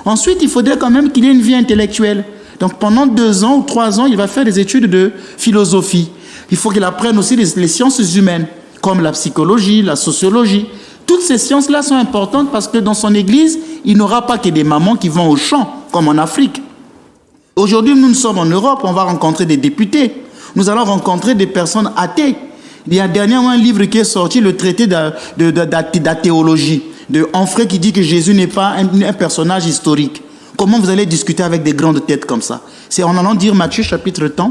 Ensuite, il faudrait quand même qu'il ait une vie intellectuelle. Donc pendant 2 ans ou 3 ans, il va faire des études de philosophie. Il faut qu'il apprenne aussi les sciences humaines, comme la psychologie, la sociologie. Toutes ces sciences-là sont importantes parce que dans son église, il n'aura pas que des mamans qui vont au champ, comme en Afrique. Aujourd'hui, nous sommes en Europe, on va rencontrer des députés. Nous allons rencontrer des personnes athées. Il y a dernièrement un livre qui est sorti, le traité d'athéologie, de Onfray, qui dit que Jésus n'est pas un personnage historique. Comment vous allez discuter avec des grandes têtes comme ça? C'est en allant dire Matthieu chapitre 10.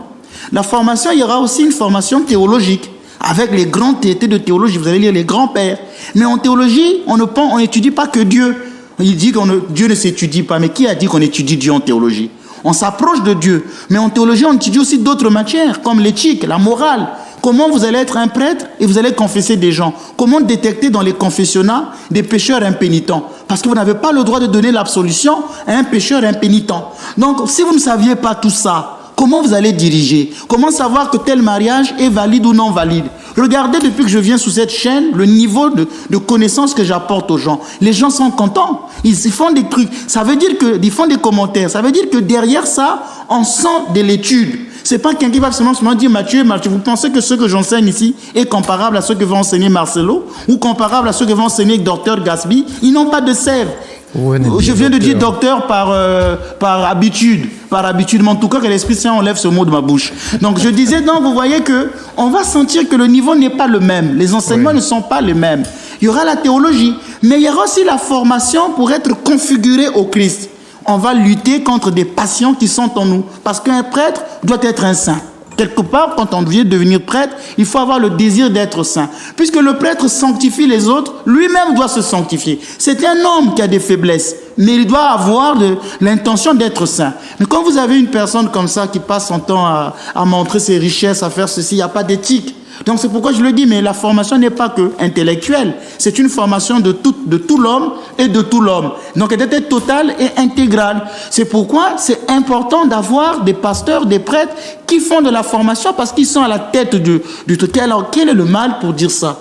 La formation, il y aura aussi une formation théologique. Avec les grands traités de théologie, vous allez lire les grands-pères. Mais en théologie, on n'étudie pas que Dieu. Il dit que Dieu ne s'étudie pas. Mais qui a dit qu'on étudie Dieu en théologie? On s'approche de Dieu. Mais en théologie, on étudie aussi d'autres matières, comme l'éthique, la morale. Comment vous allez être un prêtre et vous allez confesser des gens? Comment détecter dans les confessionnats des pécheurs impénitents? Parce que vous n'avez pas le droit de donner l'absolution à un pécheur impénitent. Donc, si vous ne saviez pas tout ça, comment vous allez diriger? Comment savoir que tel mariage est valide ou non valide? Regardez, depuis que je viens sous cette chaîne, le niveau de connaissance que j'apporte aux gens. Les gens sont contents. Ils font des trucs. Ça veut dire qu'ils font des commentaires. Ça veut dire que derrière ça, on sent de l'étude. C'est pas quelqu'un qui va seulement dire Mathieu, vous pensez que ce que j'enseigne ici est comparable à ce que va enseigner Marcelo ou comparable à ce que va enseigner Dr Gasby? Ils n'ont pas de sève. Je viens de dire docteur par habitude, mais en tout cas que l'Esprit Saint enlève ce mot de ma bouche. Donc je disais, donc vous voyez que on va sentir que le niveau n'est pas le même, les enseignements ne sont pas les mêmes. Il y aura la théologie, mais il y aura aussi la formation pour être configuré au Christ. On va lutter contre des passions qui sont en nous, parce qu'un prêtre doit être un saint. Quelque part, quand on vient devenir prêtre, il faut avoir le désir d'être saint. Puisque le prêtre sanctifie les autres, lui-même doit se sanctifier. C'est un homme qui a des faiblesses, mais il doit avoir l'intention d'être saint. Mais quand vous avez une personne comme ça qui passe son temps à montrer ses richesses, à faire ceci, il n'y a pas d'éthique. Donc c'est pourquoi je le dis, mais la formation n'est pas que intellectuelle. C'est une formation de tout l'homme et de tout l'homme. Donc elle est totale et intégrale. C'est pourquoi c'est important d'avoir des pasteurs, des prêtres qui font de la formation parce qu'ils sont à la tête du truc. Alors quel est le mal pour dire ça?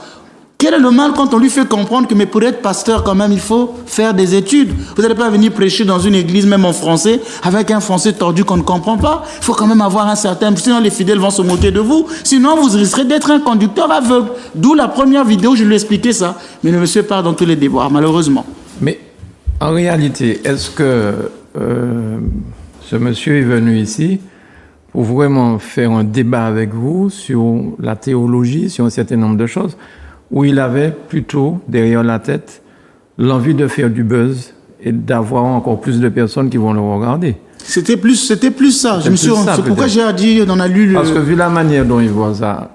Quel est le mal quand on lui fait comprendre que mais pour être pasteur quand même il faut faire des études? Vous n'allez pas venir prêcher dans une église même en français avec un français tordu qu'on ne comprend pas. Il faut quand même avoir un certain... Sinon les fidèles vont se moquer de vous. Sinon vous risquerez d'être un conducteur aveugle. D'où la première vidéo je lui ai expliqué ça. Mais le monsieur part dans tous les débats malheureusement. Mais en réalité, est-ce que ce monsieur est venu ici pour vraiment faire un débat avec vous sur la théologie, sur un certain nombre de choses, où il avait plutôt derrière la tête l'envie de faire du buzz et d'avoir encore plus de personnes qui vont le regarder? C'était plus ça. C'est pourquoi j'ai dit, on a lu... Parce que vu la manière dont il voit ça,